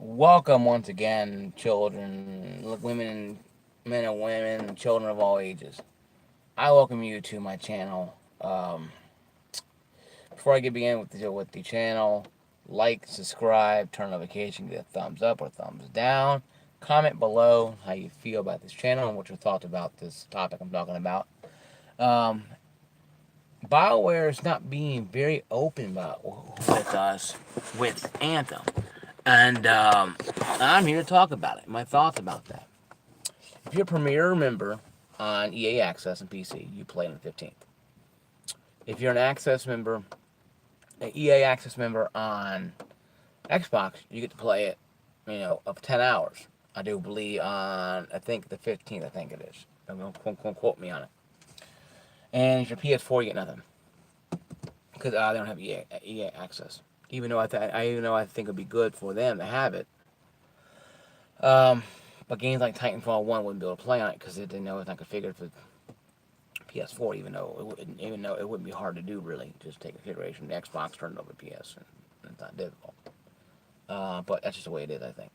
Welcome once again, children, women, men and women, and children of all ages. I welcome you to my channel. Before I get begin with the channel, like, subscribe, turn notification, get a thumbs up or thumbs down. Comment below how you feel about this channel and what your thoughts about this topic I'm talking about. Um, BioWare is not being very open about with us with Anthem, and I'm here to talk about it. My thoughts about that. If you're a Premier member on EA Access and PC, you play on the 15th. If you're an Access member, an EA Access member on Xbox, you get to play it, of 10 hours. I do believe on, I think the 15th, I think it is. Don't quote me on it. And if you're PS4, you get nothing. Because they don't have EA Access. Even though I think it'd be good for them to have it. Um, but games like Titanfall 1 wouldn't be able to play on it because they didn't know it's not configured for PS4, even though it wouldn't be hard to do really. Just take configuration, the Xbox, turn it over to PS, and it's not difficult. But that's just the way it is. I think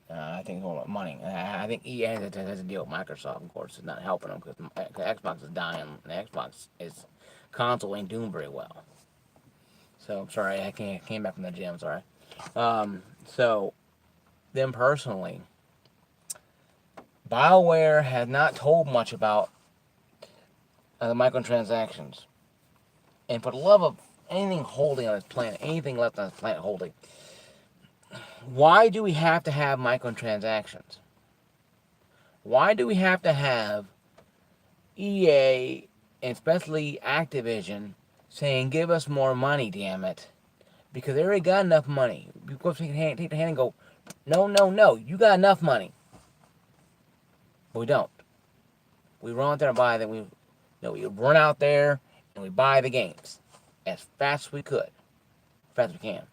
it's all about money. I think EA has a deal with Microsoft. Of course, it's not helping them because Xbox is dying. The Xbox is console ain't doing very well. So sorry, I came back from the gym. Sorry. So them personally, BioWare has not told much about the microtransactions. And for the love of anything holding on this planet, anything left on this planet holding, why do we have to have microtransactions? Why do we have to have EA, and especially Activision, saying, give us more money, damn it? Because they already got enough money. You go take the hand and go, no, no, no, you got enough money. But we don't. We run out there and buy them. We run out there and we buy the games as fast as we could, as fast as we can.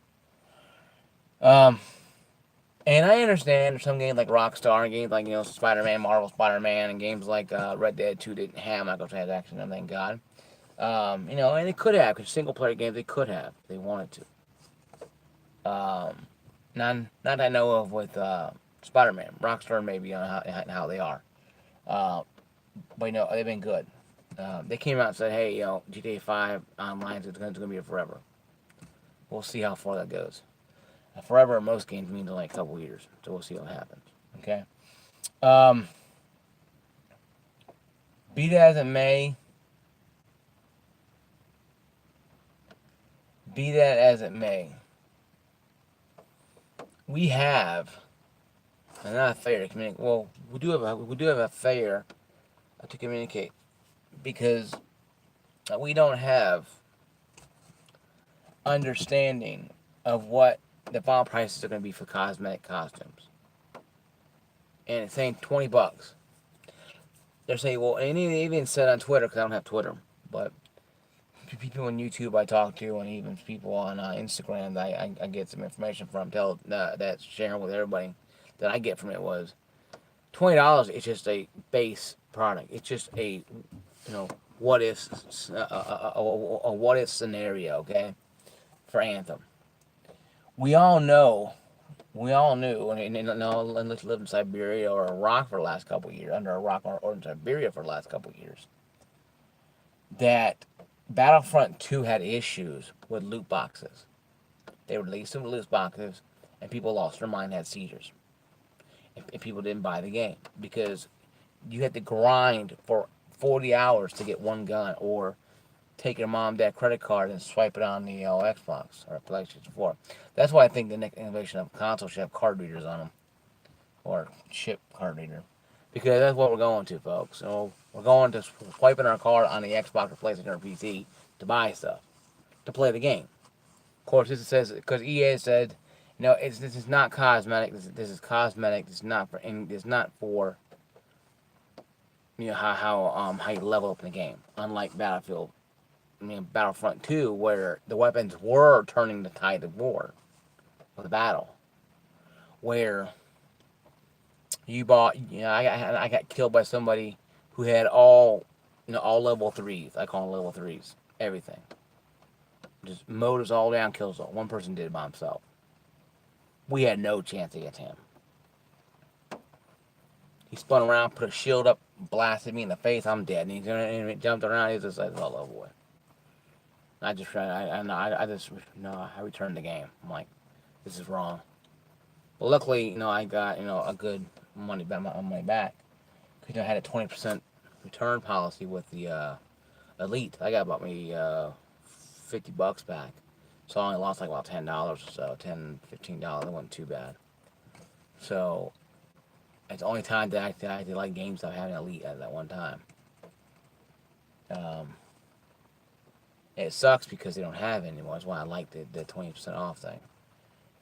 And I understand some games like Rockstar, games like Spider-Man, Marvel Spider-Man, and games like Red Dead 2 didn't have microtransactions, and thank God. And they could have, because single-player games they could have, if they wanted to. Not that I know of with Spider-Man. Rockstar maybe on how they are. But they've been good. They came out and said, hey, GTA 5 online is going to be here forever. We'll see how far that goes. Forever in most games means only a couple years, so we'll see what happens. Okay. Um, be that as it may, we have not a failure to communicate. Well, we do have a failure to communicate because we don't have understanding of what the final prices are going to be for cosmetic costumes. And it's saying $20. They're saying, well, and they even said on Twitter, because I don't have Twitter, but people on YouTube I talk to, and even people on Instagram that I get some information from, that's sharing with everybody that I get from it was $20 is just a base product. It's just a what if a what if scenario, okay, for Anthem. We all know, we all knew, and unless you lived in Siberia or Iraq for the last couple of years, under a rock or in Siberia for the last couple of years, that Battlefront 2 had issues with loot boxes. They released some loot boxes, and people lost their mind, had seizures. And people didn't buy the game because you had to grind for 40 hours to get one gun, or take your mom dad credit card and swipe it on the Xbox or PlayStation 4. That's why I think the next innovation of console should have card readers on them, or chip card reader, because that's what we're going to, folks. So we're going to swiping our card on the Xbox or PlayStation or PC to buy stuff, to play the game. Of course, this says, because EA said, this is not cosmetic. This is cosmetic. This is not for. It's not for. How you level up in the game. Unlike Battlefront 2, where the weapons were turning the tide of war, of the battle, where you bought. I got killed by somebody who had all level 3s. I call them level 3s. Everything. Just mowed us all down, kills all. One person did it by himself. We had no chance against him. He spun around, put a shield up, blasted me in the face. I'm dead. And he jumped around. He just like, oh, boy. I just no, I returned the game. I'm like, this is wrong. But luckily, I got, a good money back, my money back. Because I had a 20% return policy with the Elite. I got about maybe $50 back. So I only lost like about $10 or so, $10, $15. It wasn't too bad. So it's the only time that I actually like games I had an Elite at that one time. It sucks because they don't have it anymore. That's why I like the 20% off thing.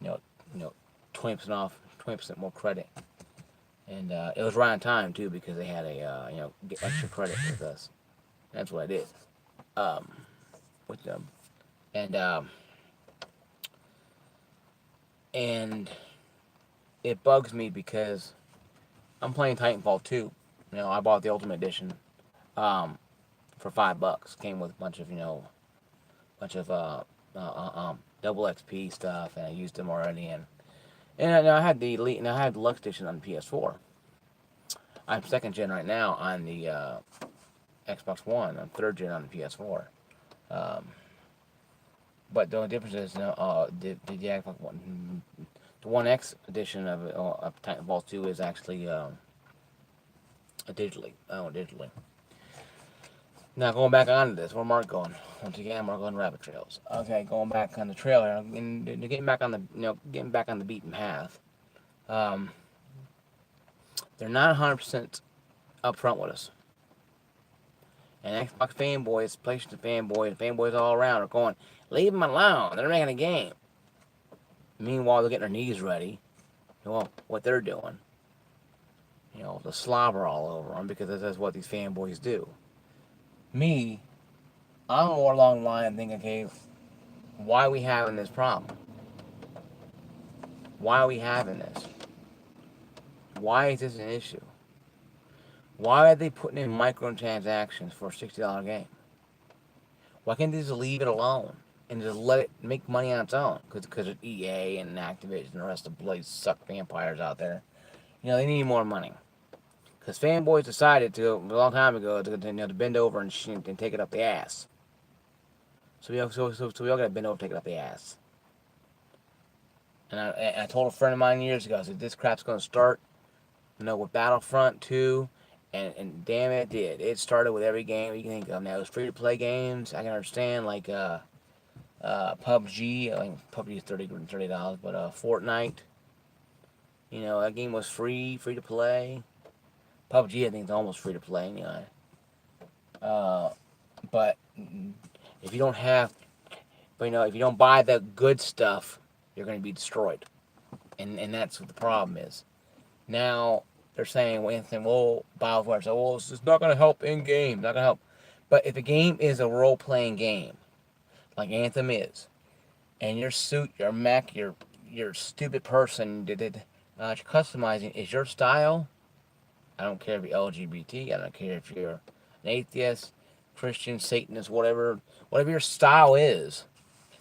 You know, 20% off, 20% more credit. And it was right on time too because they had a get extra credit with us. That's what I did with them. And and it bugs me because I'm playing Titanfall 2. I bought the Ultimate Edition for $5. Came with a bunch of double XP stuff, and I used them already. And I had the Elite, and I had the Lux Edition on the PS4. I'm second gen right now on the Xbox One. I'm third gen on the PS4. But the only difference is, the Xbox One, the One X edition of Titanfall 2 is actually digitally. Digitally. Now going back onto this, where Mark going? Once again, Mark going rabbit trails. Okay, going back on the trailer and getting back on the beaten path. They're not 100% upfront with us. And Xbox fanboys, PlayStation fanboys all around are going, leave them alone. They're making a game. Meanwhile, they're getting their knees ready. Well, what they're doing. The slobber all over them because that's what these fanboys do. Me, I'm more along the line thinking, okay, why are we having this problem? Why are we having this? Why is this an issue? Why are they putting in microtransactions for a $60 game? Why can't they just leave it alone and just let it make money on its own? Because of EA and Activision and the rest of the bloody suck vampires out there. They need more money. Because fanboys decided a long time ago to bend over and take it up the ass. So we all got to bend over and take it up the ass. And I told a friend of mine years ago, I said, this crap's going to start, with Battlefront 2, and damn it did. It started with every game you can think of. Now, it was free-to-play games. I can understand, like PUBG. I think PUBG is $30, but Fortnite, that game was free-to-play. PUBG, I think, is almost free-to-play, but if you don't if you don't buy the good stuff, you're going to be destroyed. And that's what the problem is. Now, they're saying, BioWare said, it's not going to help in-game, not going to help. But if a game is a role-playing game, like Anthem is, and your suit, your mech, your stupid person customizing is your style, I don't care if you're LGBT, I don't care if you're an atheist, Christian, Satanist, whatever your style is,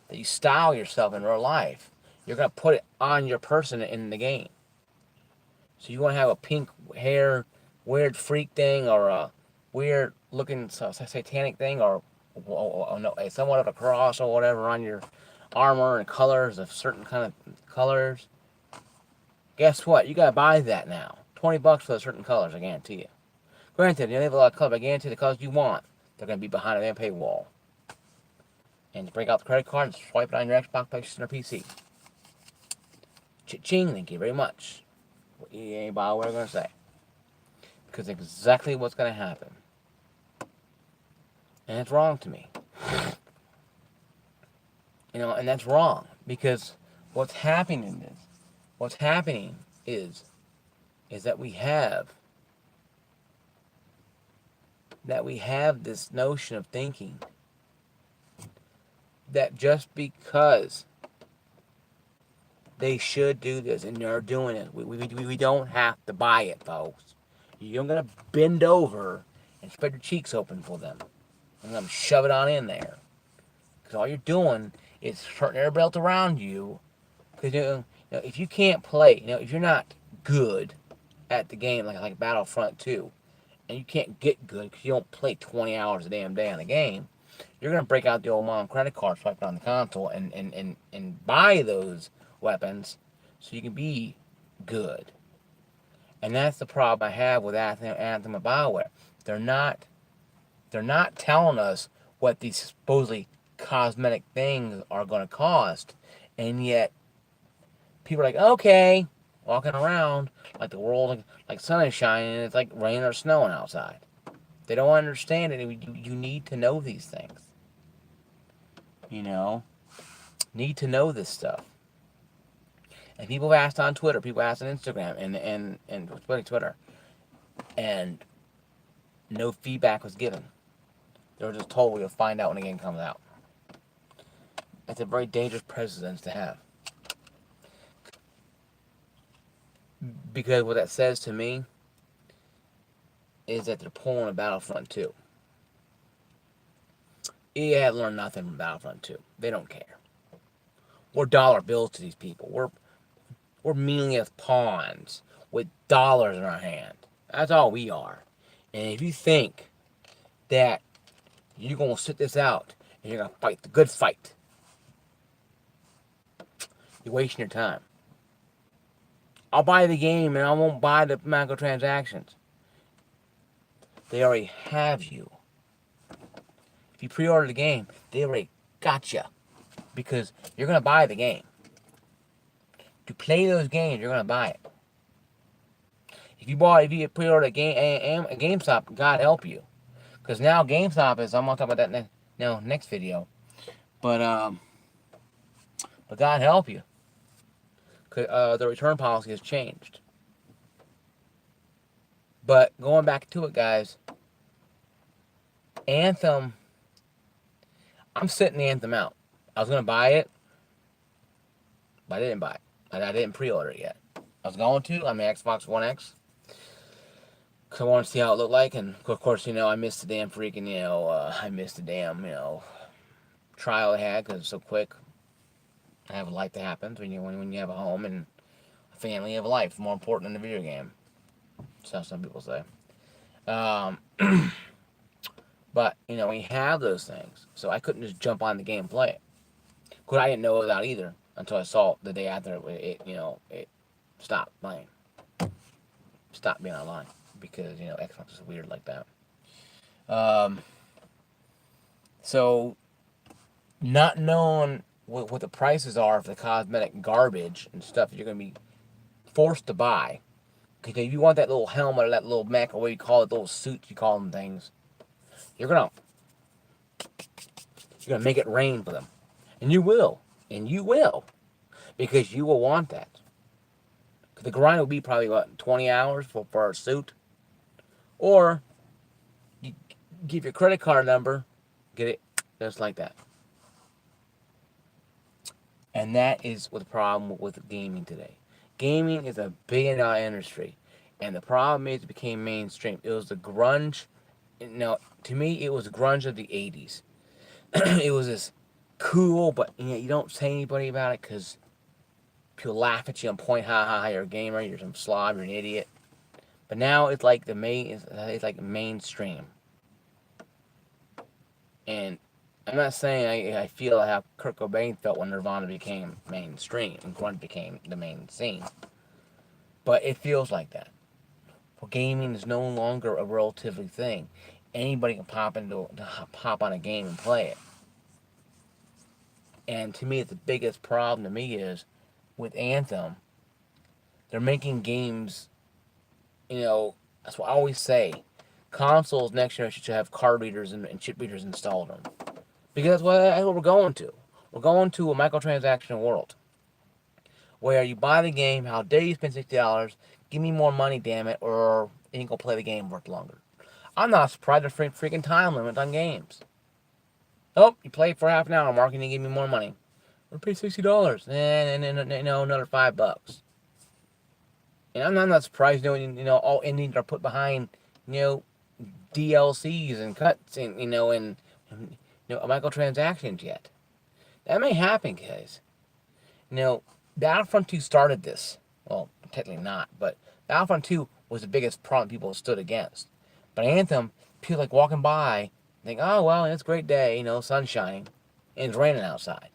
that you style yourself in real life, you're going to put it on your person in the game. So you want to have a pink hair, weird freak thing, or a weird looking satanic thing, or somewhat of a cross or whatever on your armor and colors of certain kind of colors. Guess what? You got to buy that now. $20 for the certain colors, I guarantee you. Granted, they have a lot of colors, but I guarantee the colors you want, they're going to be behind a damn paywall. And to break out the credit card and swipe it on your Xbox, PlayStation, or PC. Cha-ching, thank you very much. What EA and BioWare are going to say. Because exactly what's going to happen. And it's wrong to me. And that's wrong. Because what's happening is that we have this notion of thinking that just because they should do this and they're doing it, we don't have to buy it, folks. You're going to bend over and spread your cheeks open for them. And let them shove it on in there. Because all you're doing is hurting everybody else around you. Because if you can't play, if you're not good, at the game like Battlefront 2, and you can't get good because you don't play 20 hours a damn day on the game, you're going to break out the old mom credit card, swipe it on the console, and buy those weapons so you can be good. And that's the problem I have with Anthem and BioWare. They're not they're not telling us what these supposedly cosmetic things are going to cost, and yet people are like, okay, walking around like the world, like sun is shining, and it's like rain or snowing outside. They don't understand it. You need to know these things. You know, need to know this stuff. And people have asked on Twitter, people asked on Instagram, and Twitter, and no feedback was given. They were just told we'll find out when the game comes out. It's a very dangerous precedent to have. Because what that says to me is that they're pulling a Battlefront 2. EA had learned nothing from Battlefront 2. They don't care. We're dollar bills to these people. We're meaningless pawns with dollars in our hand. That's all we are. And if you think that you're going to sit this out and you're going to fight the good fight, you're wasting your time. I'll buy the game and I won't buy the microtransactions. They already have you. If you pre-order the game, they already got you. Because you're going to buy the game. To play those games, you're going to buy it. If you pre-order a GameStop, God help you. Because now GameStop is, I'm going to talk about that next video. But God help you. The return policy has changed. But going back to it, guys, Anthem, I'm sitting the Anthem out. I was going to buy it, but I didn't buy it. I didn't pre-order it yet. I was going to on my Xbox One X, because I wanted to see how it looked like, and of course, I missed the damn freaking, I missed the damn, trial I had, because it's so quick. I have a life that happens when you have a home and a family. You have a life more important than the video game. So some people say. But we have those things, so I couldn't just jump on the game and play it. Because I didn't know it out either until I saw it the day after it stopped playing, stopped being online, because Xbox is weird like that. So not knowing what the prices are for the cosmetic garbage and stuff that you're going to be forced to buy. Because if you want that little helmet or that little mech or what you call it, those suits you call them things, you're gonna make it rain for them. And you will. Because you will want that. Because the grind will be probably, 20 hours for a suit? Or you give your credit card number, get it just like that. And that is what the problem with gaming today. Gaming is a billion-dollar industry. And the problem is it became mainstream. It was the grunge. To me, it was grunge of the 80s. It was this cool, but you don't say anybody about it because people laugh at you and point, ha, you're a gamer, you're some slob, you're an idiot. But now it's like it's like mainstream. And I'm not saying I feel how Kurt Cobain felt when Nirvana became mainstream and grunge became the main scene. But it feels like that. For gaming is no longer a relatively thing. Anybody can pop on a game and play it. And to me, the biggest problem to me is with Anthem, they're making games, that's what I always say. Consoles next year should have card readers and chip readers installed on them. Because that's what we're going to. We're going to a microtransaction world. Where you buy the game, how dare you spend $60, give me more money, damn it, or you ain't gonna play the game worth longer. I'm not surprised there's freaking time limit on games. Oh, you play for half an hour, Mark, and you give me more money. Or pay $60, and another $5. And I'm not surprised, all endings are put behind, DLCs and cuts and microtransactions yet. That may happen, guys. Battlefront 2 started this. Well, technically not, but Battlefront 2 was the biggest problem people stood against. But Anthem, people like walking by, think, oh, well, it's a great day, sun shining, and it's raining outside.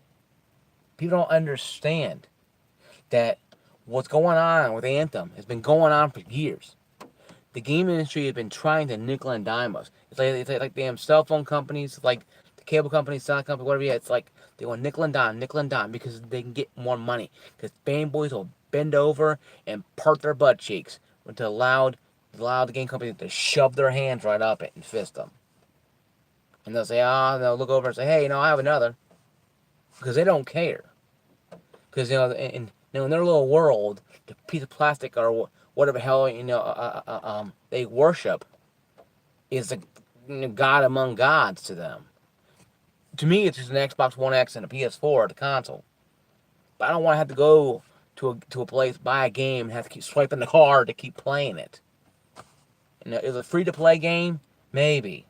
People don't understand that what's going on with Anthem has been going on for years. The game industry has been trying to nickel and dime us. It's like damn cell phone companies, like the cable companies, cell company, whatever. Yeah, it's like they want nickel and dime because they can get more money. Because fanboys will bend over and part their butt cheeks to allow the game company to shove their hands right up it and fist them. And they'll say, they'll look over and say, hey, I have another, because they don't care. Because in their little world, the piece of plastic or whatever hell they worship is the god among gods to them. To me, it's just an Xbox One X and a PS4, the console. But I don't want to have to go to a place, buy a game, and have to keep swiping the card to keep playing it. Is it a free to play game? Maybe.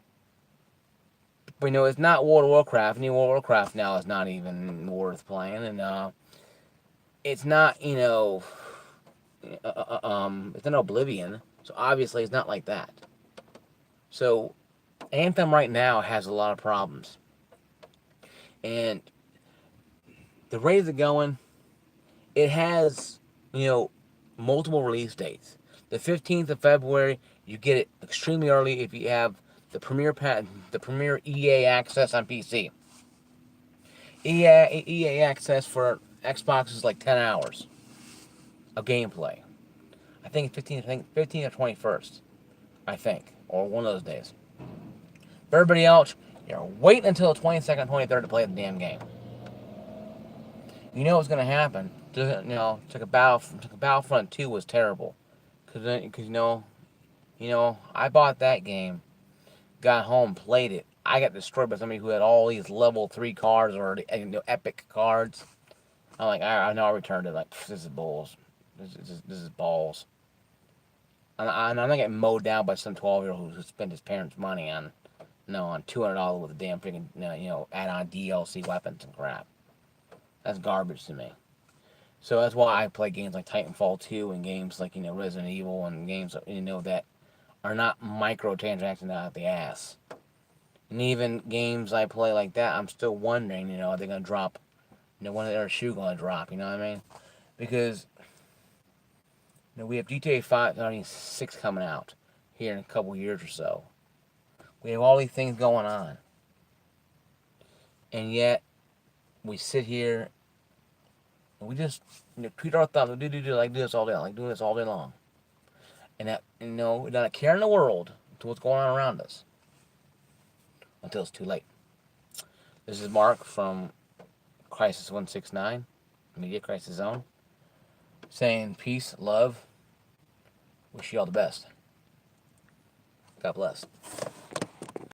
But it's not World of Warcraft. New World of Warcraft now is not even worth playing, and it's not it's not Oblivion, so obviously it's not like that. So Anthem right now has a lot of problems, and the rate it's going, it has multiple release dates. The 15th of February, you get it extremely early if you have the Premier EA access on PC. EA access for Xbox is like 10 hours of gameplay. I think 15th or 21st. I think, or one of those days. For everybody else, you're waiting until the 22nd, 23rd to play the damn game. You know what's gonna happen. It's like a Battlefront 2 was terrible, cause I bought that game, got home, played it. I got destroyed by somebody who had all these level 3 cards or epic cards. I'm like, I know I returned it. Like, this is balls. This is balls. And I'm not getting mowed down by some 12-year-old who spent his parents' money on $200 with a damn freaking add-on DLC weapons and crap. That's garbage to me. So that's why I play games like Titanfall 2 and games like Resident Evil and games that are not microtransactions out of the ass. And even games I play like that, I'm still wondering, are they gonna drop? When are their shoe gonna drop? You know what I mean? Because we have GTA 6 coming out here in a couple years or so. We have all these things going on, and yet we sit here and we just tweet our thumbs. We do this all day, like doing this all day long, and that we don't care in the world to what's going on around us until it's too late. This is Mark from Crisis 169, Media Crisis Zone, saying peace, love. Wish you all the best. God bless.